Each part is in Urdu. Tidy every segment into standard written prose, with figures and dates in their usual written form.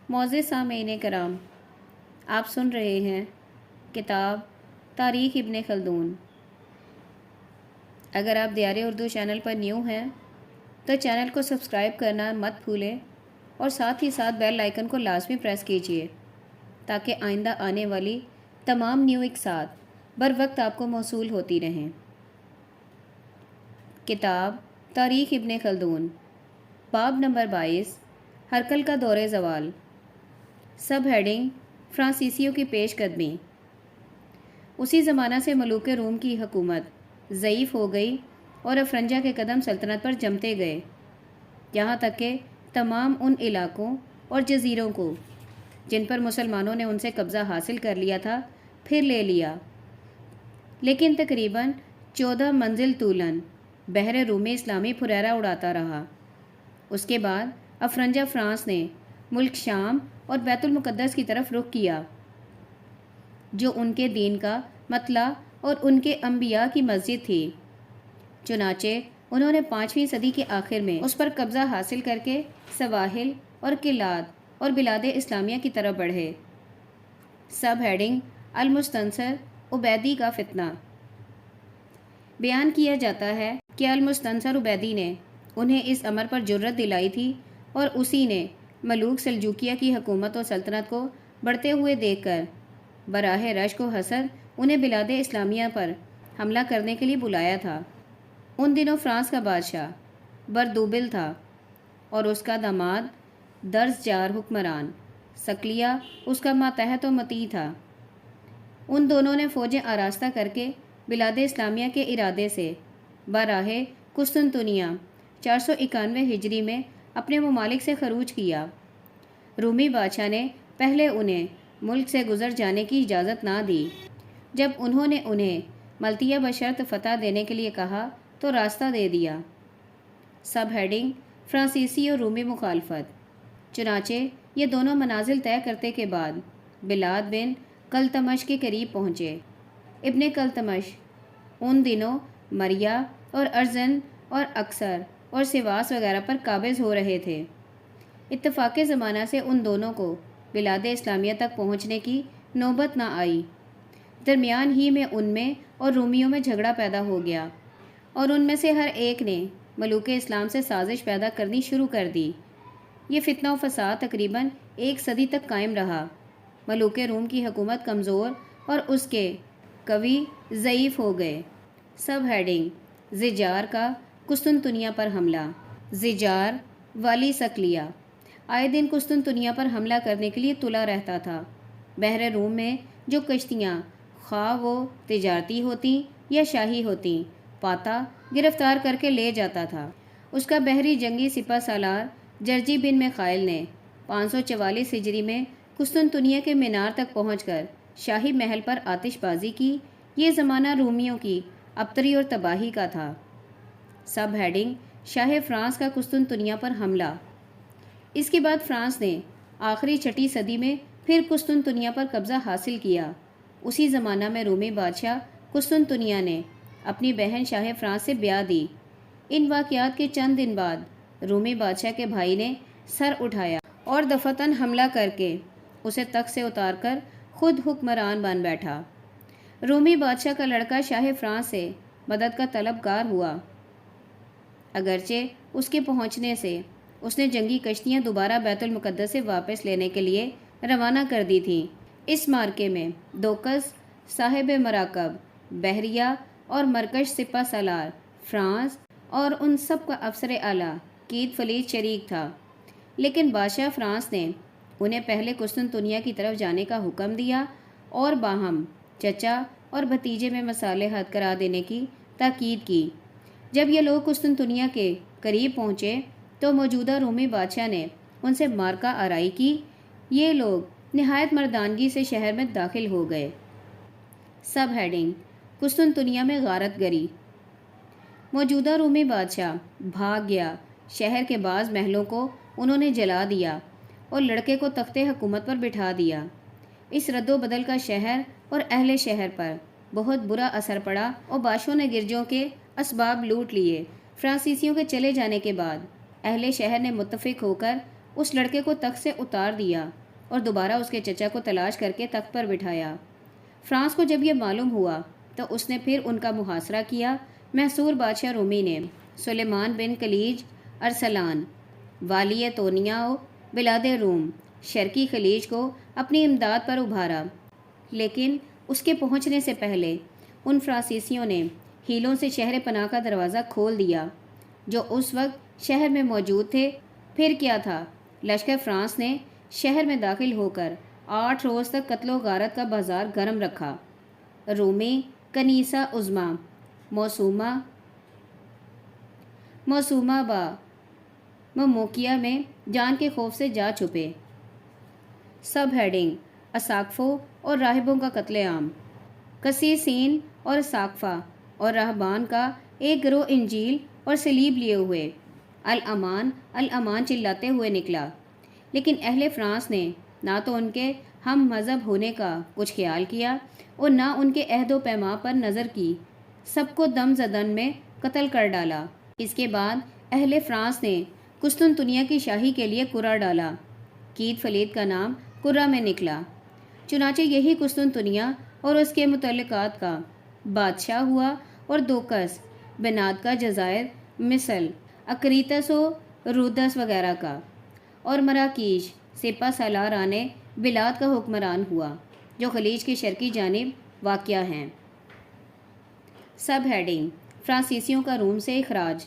معزز سامعین کرام، آپ سن رہے ہیں کتاب تاریخ ابن خلدون۔ اگر آپ دیار اردو چینل پر نیو ہیں تو چینل کو سبسکرائب کرنا مت بھولیں اور ساتھ ہی ساتھ بیل آئیکن کو لازمی پریس کیجیے تاکہ آئندہ آنے والی تمام نیو اقساط بر وقت آپ کو موصول ہوتی رہیں۔ کتاب تاریخ ابن خلدون، باب نمبر 22، ہرکل کا دور زوال۔ سب ہیڈنگ، فرانسیسیوں کی پیش قدمی۔ اسی زمانہ سے ملوک روم کی حکومت ضعیف ہو گئی اور افرنجا کے قدم سلطنت پر جمتے گئے، یہاں تک کہ تمام ان علاقوں اور جزیروں کو جن پر مسلمانوں نے ان سے قبضہ حاصل کر لیا تھا پھر لے لیا، لیکن تقریباً 14 منزل طولاً بحر روم اسلامی پھریرا اڑاتا رہا۔ اس کے بعد افرنجا فرانس نے ملک شام اور بیت المقدس کی طرف رخ کیا، جو ان کے دین کا مطلع اور ان کے انبیاء کی مسجد تھی۔ چنانچہ انہوں نے 5ویں صدی کے آخر میں اس پر قبضہ حاصل کر کے سواحل اور قلات اور بلاد اسلامیہ کی طرف بڑھے۔ سب ہیڈنگ، المستنصر عبیدی کا فتنہ۔ بیان کیا جاتا ہے کہ المستنصر عبیدی نے انہیں اس امر پر جرأت دلائی تھی اور اسی نے ملوک سلجوقیہ کی حکومت و سلطنت کو بڑھتے ہوئے دیکھ کر براہ رشک و حسد انہیں بلاد اسلامیہ پر حملہ کرنے کے لیے بلایا تھا۔ ان دنوں فرانس کا بادشاہ بردوبل تھا اور اس کا داماد درزجار حکمران سکلیہ اس کا ماتحت و مطیع تھا۔ ان دونوں نے فوجیں آراستہ کر کے بلاد اسلامیہ کے ارادے سے براہ قسطنطنیہ 491 ہجری میں اپنے ممالک سے خروج کیا۔ رومی بادشاہ نے پہلے انہیں ملک سے گزر جانے کی اجازت نہ دی۔ جب انہوں نے انہیں ملطیہ بشرط فتح دینے کے لیے کہا تو راستہ دے دیا۔ سب ہیڈنگ، فرانسیسی اور رومی مخالفت۔ چنانچہ یہ دونوں منازل طے کرتے کے بعد بلاد بن کلتمش کے قریب پہنچے۔ ابن کلتمش ان دنوں مریا اور ارزن اور اکثر اور سواس وغیرہ پر قابض ہو رہے تھے۔ اتفاق زمانہ سے ان دونوں کو بلاد اسلامیہ تک پہنچنے کی نوبت نہ آئی۔ درمیان ہی میں ان میں اور رومیوں میں جھگڑا پیدا ہو گیا اور ان میں سے ہر ایک نے ملوک اسلام سے سازش پیدا کرنی شروع کر دی۔ یہ فتنہ و فساد تقریباً 1 صدی تک قائم رہا۔ ملوک روم کی حکومت کمزور اور اس کے قوی ضعیف ہو گئے۔ سب ہیڈنگ، زجار کا قسطنطنیہ پر حملہ۔ زجار والی سکلیہ آئے دن قسطنطنیہ پر حملہ کرنے کے لیے تلا رہتا تھا۔ بحر روم میں جو کشتیاں خواہ وہ تجارتی ہوتی یا شاہی ہوتی پاتا گرفتار کر کے لے جاتا تھا۔ اس کا بحری جنگی سپہ سالار جرجی بن میخائیل نے 544 ہجری میں قسطنطنیہ کے مینار تک پہنچ کر شاہی محل پر آتش بازی کی۔ یہ زمانہ رومیوں کی ابتری اور تباہی کا تھا۔ سب ہیڈنگ، شاہ فرانس کا قسطنطنیہ پر حملہ۔ اس کے بعد فرانس نے آخری 6 صدی میں پھر قسطنطنیہ پر قبضہ حاصل کیا۔ اسی زمانہ میں رومی بادشاہ قسطنطنیہ نے اپنی بہن شاہ فرانس سے بیاہ دی۔ ان واقعات کے چند دن بعد رومی بادشاہ کے بھائی نے سر اٹھایا اور دفعتاً حملہ کر کے اسے تخت سے اتار کر خود حکمران بن بیٹھا۔ رومی بادشاہ کا لڑکا شاہ فرانس سے مدد کا طلبگار ہوا، اگرچہ اس کے پہنچنے سے اس نے جنگی کشتیاں دوبارہ بیت المقدس سے واپس لینے کے لیے روانہ کر دی تھیں۔ اس مارکے میں دوکس صاحب مراکب بحریہ اور مرکش سپہ سالار فرانس اور ان سب کا افسر اعلیٰ کیت فلیت شریک تھا، لیکن بادشاہ فرانس نے انہیں پہلے قسطنطنیہ کی طرف جانے کا حکم دیا اور باہم چچا اور بھتیجے میں مصالحت کرا دینے کی تاکید کی۔ جب یہ لوگ قسطنطنیہ کے قریب پہنچے تو موجودہ رومی بادشاہ نے ان سے مارکہ آرائی کی۔ یہ لوگ نہایت مردانگی سے شہر میں داخل ہو گئے۔ سب ہیڈنگ، قسطنطنیہ میں غارت گری۔ موجودہ رومی بادشاہ بھاگ گیا۔ شہر کے بعض محلوں کو انہوں نے جلا دیا اور لڑکے کو تخت حکومت پر بٹھا دیا۔ اس رد و بدل کا شہر اور اہل شہر پر بہت برا اثر پڑا اور بادشاہوں نے گرجوں کے اسباب لوٹ لیے۔ فرانسیسیوں کے چلے جانے کے بعد اہل شہر نے متفق ہو کر اس لڑکے کو تخت سے اتار دیا اور دوبارہ اس کے چچا کو تلاش کر کے تخت پر بٹھایا۔ فرانس کو جب یہ معلوم ہوا تو اس نے پھر ان کا محاصرہ کیا۔ محصور بادشاہ رومی نے سلیمان بن کلیج ارسلان والی تونیاؤ بلاد روم شرقی خلیج کو اپنی امداد پر ابھارا، لیکن اس کے پہنچنے سے پہلے ان فرانسیسیوں نے ہیلوں سے شہر پناہ کا دروازہ کھول دیا جو اس وقت شہر میں موجود تھے۔ پھر کیا تھا، لشکر فرانس نے شہر میں داخل ہو کر 8 روز تک قتل و غارت کا بازار گرم رکھا۔ رومی کنیسہ عظمیٰ موسومہ با مموکیا میں جان کے خوف سے جا چھپے۔ سب ہیڈنگ: اساقفوں اور راہبوں کا قتل عام۔ قسیسین اور اساقفہ اور راہبان کا ایک گروہ انجیل اور صلیب لیے ہوئے الامان الامان چلاتے ہوئے نکلا، لیکن اہل فرانس نے نہ تو ان کے ہم مذہب ہونے کا کچھ خیال کیا اور نہ ان کے عہد و پیما پر نظر کی، سب کو دم زدن میں قتل کر ڈالا۔ اس کے بعد اہل فرانس نے قسطنطنیہ کی شاہی کے لیے کرہ ڈالا۔ کیت فلیت کا نام کرہ میں نکلا، چنانچہ یہی قسطنطنیہ اور اس کے متعلقات کا بادشاہ ہوا، اور دوکس بنات کا جزائر مثل اکریتس و رودس وغیرہ کا، اور مراکیش سپہ سالاران بلاد کا حکمران ہوا جو خلیج کی شرقی جانب واقع ہیں۔ سب ہیڈنگ: فرانسیسیوں کا روم سے اخراج۔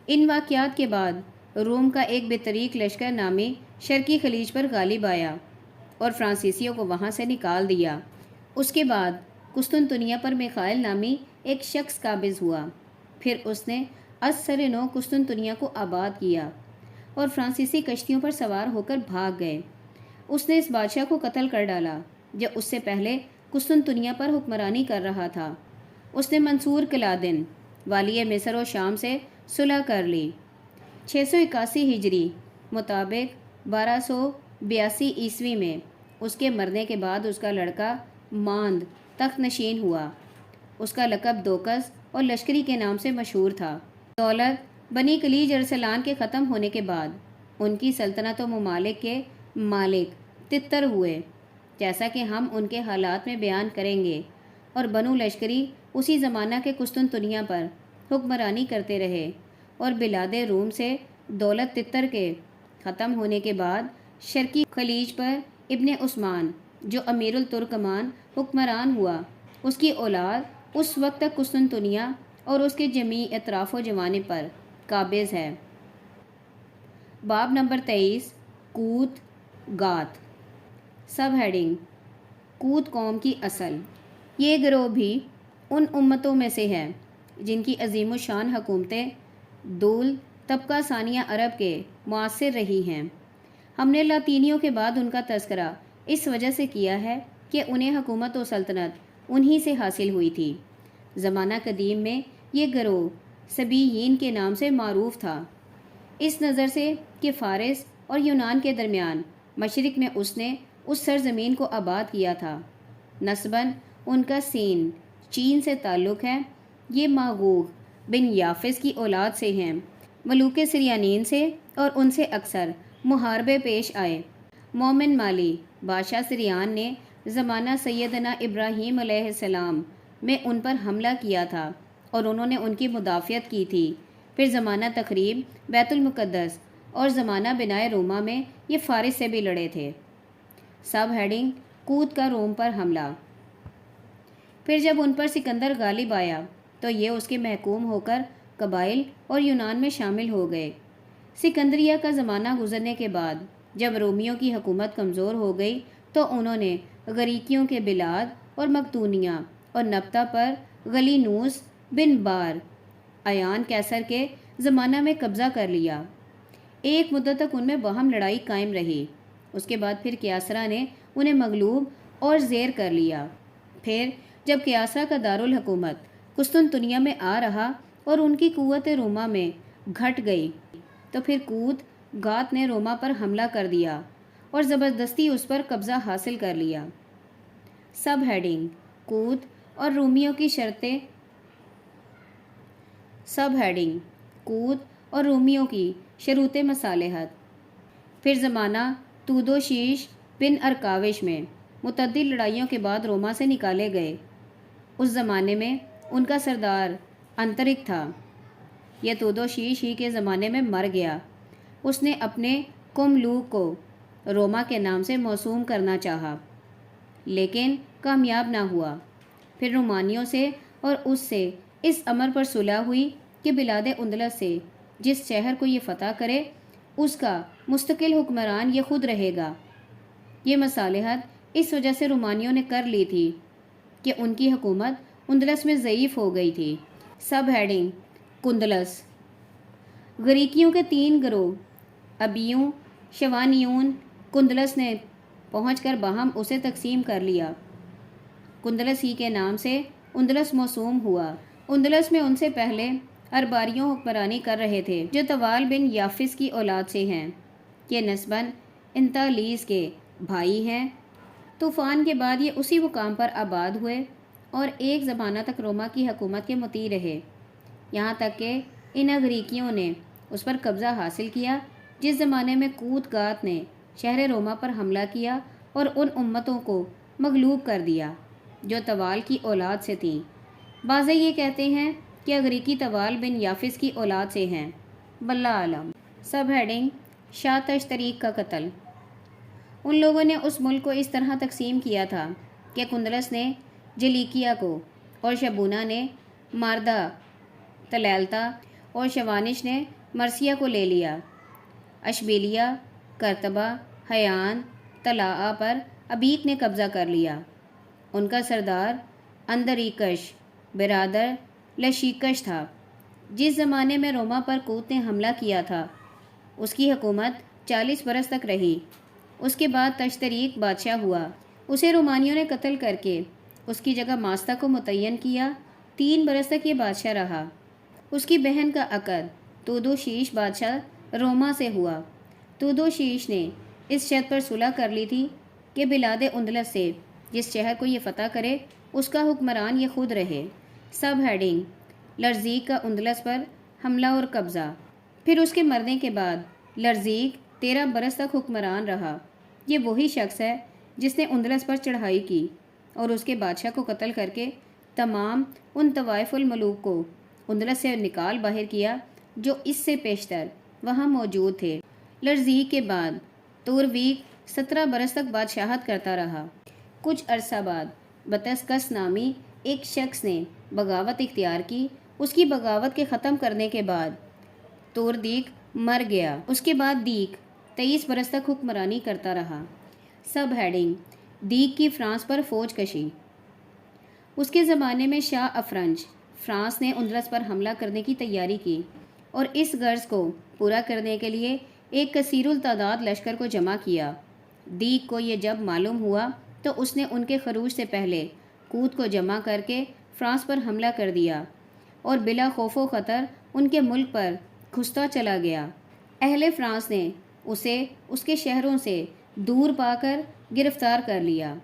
ان واقعات کے بعد روم کا ایک بطریق لشکر نامی شرقی خلیج پر غالب آیا اور فرانسیسیوں کو وہاں سے نکال دیا۔ اس کے بعد قسطنطنیہ پر میخائیل نامی ایک شخص قابض ہوا۔ پھر اس نے از سر نو قسطنطنیہ کو آباد کیا اور فرانسیسی کشتیوں پر سوار ہو کر بھاگ گئے۔ اس نے اس بادشاہ کو قتل کر ڈالا جو اس سے پہلے قسطنطنیہ پر حکمرانی کر رہا تھا۔ اس نے منصور کلادن والی مصر و شام سے صلح کر لی۔ 681 ہجری مطابق 1282 عیسوی میں اس کے مرنے کے بعد اس کا لڑکا ماند تخت نشین ہوا۔ اس کا لقب دوکس اور لشکری کے نام سے مشہور تھا۔ دولت بنی کلیج ارسلان کے ختم ہونے کے بعد ان کی سلطنت و ممالک کے مالک تتر ہوئے، جیسا کہ ہم ان کے حالات میں بیان کریں گے، اور بنو لشکری اسی زمانہ کے قسطنطنیہ پر حکمرانی کرتے رہے، اور بلاد روم سے دولت تتر کے ختم ہونے کے بعد شرقی خلیج پر ابن عثمان جو امیر الترکمان حکمران ہوا، اس کی اولاد اس وقت تک قسطنطنیہ اور اس کے جمیع اطراف و جوانب پر قابض ہے۔ باب نمبر 23: کوت گات۔ سب ہیڈنگ: کوت قوم کی اصل۔ یہ گروہ بھی ان امتوں میں سے ہے جن کی عظیم الشان حکومتیں دول طبقہ ثانیہ عرب کے معاصر رہی ہیں۔ ہم نے لاطینیوں کے بعد ان کا تذکرہ اس وجہ سے کیا ہے کہ انہیں حکومت و سلطنت انہی سے حاصل ہوئی تھی۔ زمانہ قدیم میں یہ گروہ سبیین کے نام سے معروف تھا، اس نظر سے کہ فارس اور یونان کے درمیان مشرق میں اس نے اس سرزمین کو آباد کیا تھا۔ نسباً ان کا سین چین سے تعلق ہے۔ یہ ماغوغ بن یافس کی اولاد سے ہیں، ملوک سریانین سے، اور ان سے اکثر محاربے پیش آئے۔ مومن مالی بادشاہ سریان نے زمانہ سیدنا ابراہیم علیہ السلام میں ان پر حملہ کیا تھا اور انہوں نے ان کی مدافعت کی تھی۔ پھر زمانہ تخریب بیت المقدس اور زمانہ بنائے روما میں یہ فارس سے بھی لڑے تھے۔ سب ہیڈنگ: کوت کا روم پر حملہ۔ پھر جب ان پر سکندر غالب آیا تو یہ اس کے محکوم ہو کر قبائل اور یونان میں شامل ہو گئے۔ سکندریہ کا زمانہ گزرنے کے بعد جب رومیوں کی حکومت کمزور ہو گئی تو انہوں نے غریکیوں کے بلاد اور مقدونیہ اور نبطہ پر غلینوس بن بار ایان کیسر کے زمانہ میں قبضہ کر لیا۔ ایک مدت تک ان میں باہم لڑائی قائم رہی۔ اس کے بعد پھر کیسرا نے انہیں مغلوب اور زیر کر لیا۔ پھر جب کیسرا کا دارالحکومت قسطنطنیہ میں آ رہا اور ان کی قوت روما میں گھٹ گئی تو پھر کوت گات نے روما پر حملہ کر دیا اور زبردستی اس پر قبضہ حاصل کر لیا۔ سب ہیڈنگ: کوت اور رومیوں کی شرطیں۔ سب ہیڈنگ: کوت اور رومیوں کی شروط مصالحت۔ پھر زمانہ تودوشیش بن ارکاوش میں متعدد لڑائیوں کے بعد روما سے نکالے گئے۔ اس زمانے میں ان کا سردار انترک تھا۔ یہ تودوشیش ہی کے زمانے میں مر گیا۔ اس نے اپنے کملوک کو روما کے نام سے موسوم کرنا چاہا، لیکن کامیاب نہ ہوا۔ پھر رومانیوں سے اور اس سے اس امر پر صلح ہوئی کہ بلاد اندلس سے جس شہر کو یہ فتح کرے اس کا مستقل حکمران یہ خود رہے گا۔ یہ مصالحت اس وجہ سے رومانیوں نے کر لی تھی کہ ان کی حکومت اندلس میں ضعیف ہو گئی تھی۔ Sub heading: کندلس۔ گریکیوں کے 3 گروہ ابیوں، شوانیون، کندلس نے پہنچ کر باہم اسے تقسیم کر لیا۔ کندلس ہی کے نام سے اندلس موسوم ہوا۔ اندلس میں ان سے پہلے ارباریوں حکمرانی کر رہے تھے جو طوال بن یافس کی اولاد سے ہیں۔ یہ نسباً انتالیس کے بھائی ہیں۔ طوفان کے بعد یہ اسی مقام پر آباد ہوئے اور ایک زمانہ تک روما کی حکومت کے مطیع رہے، یہاں تک کہ ان اغریکیوں نے اس پر قبضہ حاصل کیا جس زمانے میں کوت گات نے شہر روما پر حملہ کیا اور ان امتوں کو مغلوب کر دیا جو طوال کی اولاد سے تھیں۔ بعض یہ کہتے ہیں کہ اغریکی طوال بن یافس کی اولاد سے ہیں، واللہ عالم۔ سب ہیڈنگ: شاہ تشتریک کا قتل۔ ان لوگوں نے اس ملک کو اس طرح تقسیم کیا تھا کہ کندلس نے جلیکیا کو اور شبونا نے ماردہ تلیلتا اور شوانش نے مرسیا کو لے لیا۔ اشبیلیا، کرتبہ، حیان، طلاء پر ابیک نے قبضہ کر لیا۔ ان کا سردار اندریکش برادر لشیکش تھا۔ جس زمانے میں روما پر کوت نے حملہ کیا تھا اس کی حکومت 40 برس تک رہی۔ اس کے بعد تشتریک بادشاہ ہوا۔ اسے رومانیوں نے قتل کر کے اس کی جگہ ماستا کو متعین کیا۔ 3 برس تک یہ بادشاہ رہا۔ اس کی بہن کا عقد تودوشیش بادشاہ روما سے ہوا۔ تودوشیش نے اس شرط پر صلح کر لی تھی کہ بلاد اندلس سے جس شہر کو یہ فتح کرے اس کا حکمران یہ خود رہے۔ سب ہیڈنگ: لرزیک کا اندلس پر حملہ اور قبضہ۔ پھر اس کے مرنے کے بعد لرزیک 13 برس تک حکمران رہا۔ یہ وہی شخص ہے جس نے اندلس پر چڑھائی کی اور اس کے بادشاہ کو قتل کر کے تمام ان طوائف الملوک کو اندلس سے نکال باہر کیا جو اس سے پیشتر وہاں موجود تھے۔ لرزیک کے بعد تورویک 17 برس تک بادشاہت کرتا رہا۔ کچھ عرصہ بعد بطسکس نامی ایک شخص نے بغاوت اختیار کی۔ اس کی بغاوت کے ختم کرنے کے بعد توردیک مر گیا۔ اس کے بعد دیک 23 برس تک حکمرانی کرتا رہا۔ سب ہیڈنگ: دیک کی فرانس پر فوج کشی۔ اس کے زمانے میں شاہ افرنج فرانس نے اندلس پر حملہ کرنے کی تیاری کی اور اس غرض کو پورا کرنے کے لیے ایک کثیر التعداد لشکر کو جمع کیا۔ دیک کو یہ جب معلوم ہوا تو اس نے ان کے خروج سے پہلے کوت کو جمع کر کے فرانس پر حملہ کر دیا اور بلا خوف و خطر ان کے ملک پر گھستا چلا گیا۔ اہل فرانس نے اسے اس کے شہروں سے دور پا کر گرفتار کر لیا،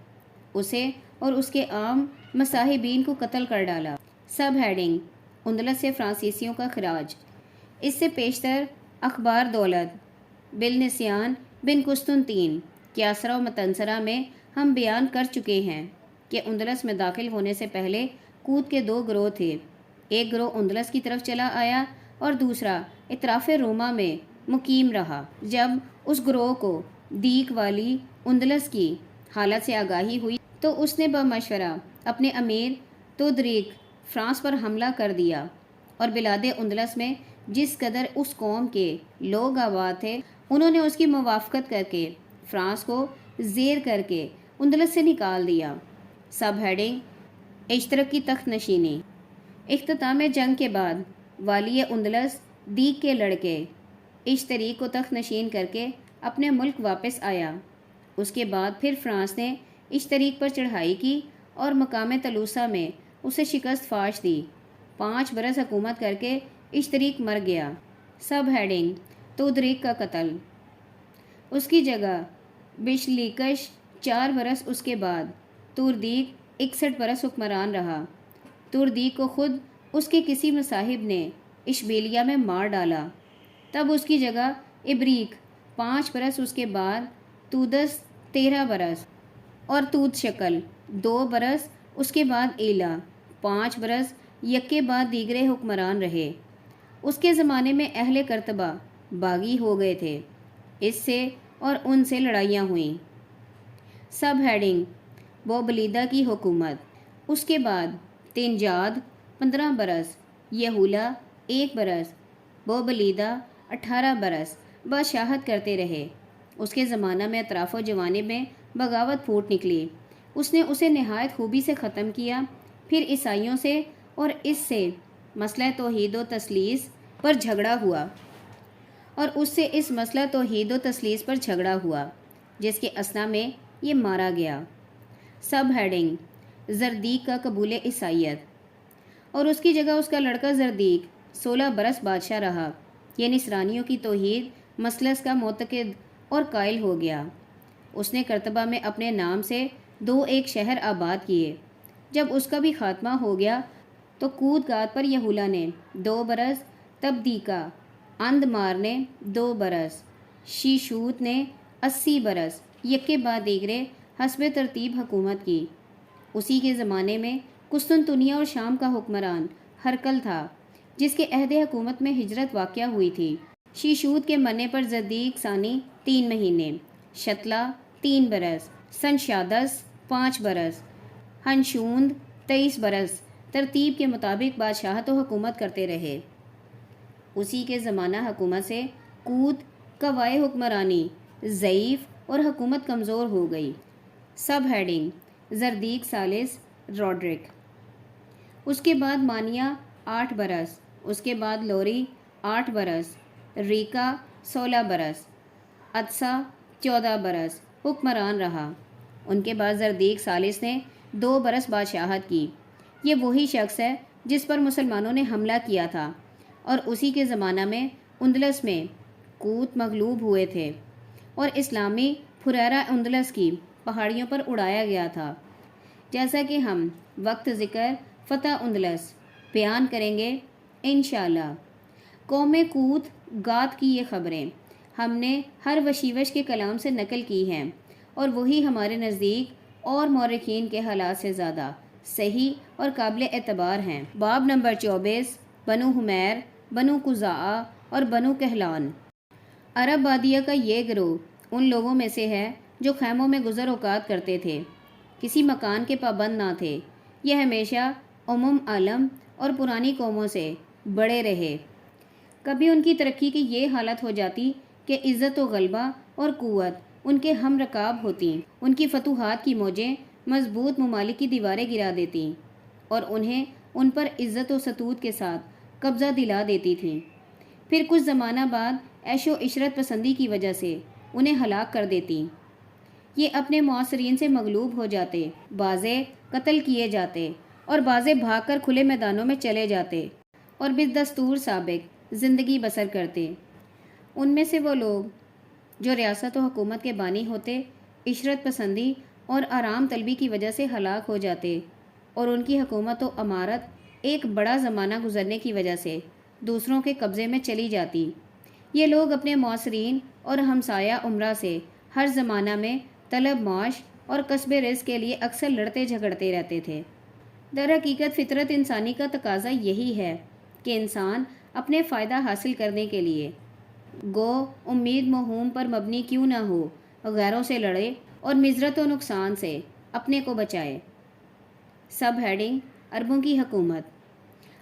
اسے اور اس کے عام مصاحبین کو قتل کر ڈالا۔ سب ہیڈنگ: اندلس سے فرانسیسیوں کا خراج۔ اس سے پیشتر اخبار دولت بالنسیان بن قسطنطین کیاسرا و متنسرہ میں ہم بیان کر چکے ہیں کہ اندلس میں داخل ہونے سے پہلے کوت کے 2 گروہ تھے۔ ایک گروہ اندلس کی طرف چلا آیا اور دوسرا اطراف روما میں مقیم رہا۔ جب اس گروہ کو دیک والی اندلس کی حالت سے آگاہی ہوئی تو اس نے بمشورہ اپنے امیر تودریک فرانس پر حملہ کر دیا اور بلاد اندلس میں جس قدر اس قوم کے لوگ آباد تھے انہوں نے اس کی موافقت کر کے فرانس کو زیر کر کے اندلس سے نکال دیا۔ سب ہیڈنگ: اشترک کی تخت نشینی۔ اختتام جنگ کے بعد والی اندلس دیک کے لڑکے اشتریک کو تخت نشین کر کے اپنے ملک واپس آیا۔ اس کے بعد پھر فرانس نے اشتریک پر چڑھائی کی اور مقام تلوسہ میں اسے شکست فاش دی۔ 5 برس حکومت کر کے اشتریک مر گیا۔ سب ہیڈنگ: تودریک کا قتل۔ اس کی جگہ بشلیکش 4 برس اس کے بعد توردیک 61 برس حکمران رہا۔ توردیک کو خود اس کے کسی مصاحب نے اشبیلیا میں مار ڈالا۔ تب اس کی جگہ ابریک 5 برس اس کے بعد تودس 13 برس، اور تود شکل 2 برس اس کے بعد ایلا 5 برس یکے بعد دیگرے حکمران رہے۔ اس کے زمانے میں اہل کرتبہ باغی ہو گئے تھے، اس سے اور ان سے لڑائیاں ہوئیں۔ سب ہیڈنگ: بوبلیدہ کی حکومت۔ اس کے بعد تنجاد 15 برس، یہولا 1 برس، بوبلیدہ 18 برس بادشاہت کرتے رہے۔ اس کے زمانہ میں اطراف و جوانب میں بغاوت پھوٹ نکلی، اس نے اسے نہایت خوبی سے ختم کیا۔ پھر عیسائیوں سے اور اس سے مسئلہ توحید و تثلیث پر جھگڑا ہوا اور اس سے اس مسئلہ توحید و تثلیث پر جھگڑا ہوا جس کے اثنا میں یہ مارا گیا۔ سب ہیڈنگ: زردیق کا قبول عیسائیت، اور اس کی جگہ اس کا لڑکا زردیق 16 برس بادشاہ رہا۔ یہ نصرانیوں کی توحید مثلث کا معتقد اور قائل ہو گیا۔ اس نے کرتبہ میں اپنے نام سے 2 شہر آباد کیے۔ جب اس کا بھی خاتمہ ہو گیا تو کود گات پر یہولا نے 2 برس، تبدیکا اندمار نے 2 برس، شیشوت نے 80 برس یکے بعد دیگرے حسب ترتیب حکومت کی۔ اسی کے زمانے میں قسطنطنیہ اور شام کا حکمران ہرقل تھا، جس کے عہد حکومت میں ہجرت واقع ہوئی تھی۔ شیشوت کے مرنے پر زردیق ثانی 3 مہینے، شتلا 3 برس، سنشادس 5 برس، ہنشوند 23 برس ترتیب کے مطابق بادشاہت و حکومت کرتے رہے۔ اسی کے زمانہ حکومت سے کود قوائے حکمرانی ضعیف اور حکومت کمزور ہو گئی۔ سب ہیڈنگ: زردیق ثالث روڈرک۔ اس کے بعد مانیا 8 برس، اس کے بعد لوری 8 برس، ریکا 16 برس، ادسا 14 برس حکمران رہا۔ ان کے بعد زردیق ثالث نے 2 برس بادشاہت کی۔ یہ وہی شخص ہے جس پر مسلمانوں نے حملہ کیا تھا، اور اسی کے زمانہ میں اندلس میں کوت مغلوب ہوئے تھے اور اسلامی پھریرا اندلس کی پہاڑیوں پر اڑایا گیا تھا، جیسا کہ ہم وقت ذکر فتح اندلس بیان کریں گے انشاءاللہ۔ قوم کوت گات کی یہ خبریں ہم نے ہر وشیوش کے کلام سے نقل کی ہیں، اور وہی ہمارے نزدیک اور مورخین کے حالات سے زیادہ صحیح اور قابل اعتبار ہیں۔ باب نمبر 24: بنو حمیر، بنو قزاعہ اور بنو کہلان۔ عرب بادیہ کا یہ گروہ ان لوگوں میں سے ہے جو خیموں میں گزر اوقات کرتے تھے، کسی مکان کے پابند نہ تھے۔ یہ ہمیشہ عالم اور پرانی قوموں سے بڑے رہے۔ کبھی ان کی ترقی کی یہ حالت ہو جاتی کہ عزت و غلبہ اور قوت ان کے ہم رکاب ہوتی، ان کی فتوحات کی موجیں مضبوط ممالک کی دیواریں گرا دیتی اور انہیں ان پر عزت و ستوت کے ساتھ قبضہ دلا دیتی تھیں۔ پھر کچھ زمانہ بعد عیش و عشرت پسندی کی وجہ سے انہیں ہلاک کر دیتی۔ یہ اپنے معاصرین سے مغلوب ہو جاتے، بعضے قتل کیے جاتے اور بعضے بھاگ کر کھلے میدانوں میں چلے جاتے اور بدستور سابق زندگی بسر کرتے۔ ان میں سے وہ لوگ جو ریاست و حکومت کے بانی ہوتے، عشرت پسندی اور آرام طلبی کی وجہ سے ہلاک ہو جاتے، اور ان کی حکومت و امارت ایک بڑا زمانہ گزرنے کی وجہ سے دوسروں کے قبضے میں چلی جاتی۔ یہ لوگ اپنے معاصرین اور ہمسایہ امرا سے ہر زمانہ میں طلب معاش اور کسب رزق کے لیے اکثر لڑتے جھگڑتے رہتے تھے۔ در حقیقت فطرت انسانی کا تقاضا یہی ہے کہ انسان اپنے فائدہ حاصل کرنے کے لیے گو امید موہوم پر مبنی کیوں نہ ہو غیروں سے لڑے اور مضرت و نقصان سے اپنے کو بچائے۔ سب ہیڈنگ: عربوں کی حکومت۔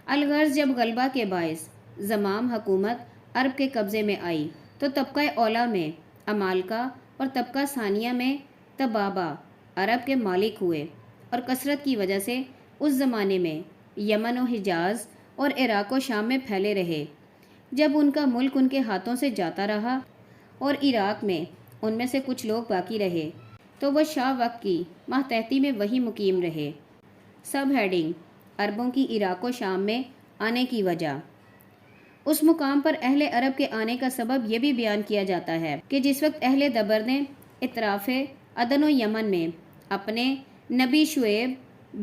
الغرض جب غلبہ کے باعث زمام حکومت عرب کے قبضے میں آئی تو طبقہ اولا میں عمالقہ اور طبقہ ثانیہ میں تبابہ عرب کے مالک ہوئے، اور کثرت کی وجہ سے اس زمانے میں یمن و حجاز اور عراق و شام میں پھیلے رہے۔ جب ان کا ملک ان کے ہاتھوں سے جاتا رہا اور عراق میں ان میں سے کچھ لوگ باقی رہے تو وہ شاہ وقت کی ماتحتی میں وہی مقیم رہے۔ سب ہیڈنگ: عربوں کی عراق و شام میں آنے کی وجہ۔ اس مقام پر اہل عرب کے آنے کا سبب یہ بھی بیان کیا جاتا ہے کہ جس وقت اہل دبر نے اطراف عدن و یمن میں اپنے نبی شعیب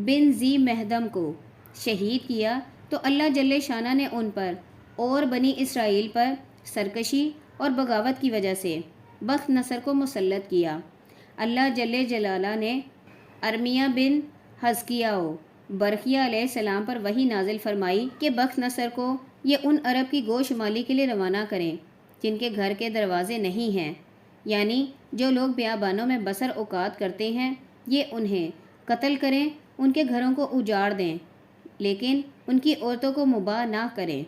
بن ذی مہدم کو شہید کیا تو اللہ جل شانہ نے ان پر اور بنی اسرائیل پر سرکشی اور بغاوت کی وجہ سے بخت نصر کو مسلط کیا۔ اللہ جل جلالہ نے ارمیہ بن حزقیاہ برقیہ علیہ السلام پر وحی نازل فرمائی کہ بخت نصر کو یہ ان عرب کی گو شمالی کے لیے روانہ کریں جن کے گھر کے دروازے نہیں ہیں، یعنی جو لوگ بیابانوں میں بسر اوقات کرتے ہیں، یہ انہیں قتل کریں، ان کے گھروں کو اجاڑ دیں، لیکن ان کی عورتوں کو مباح نہ کریں۔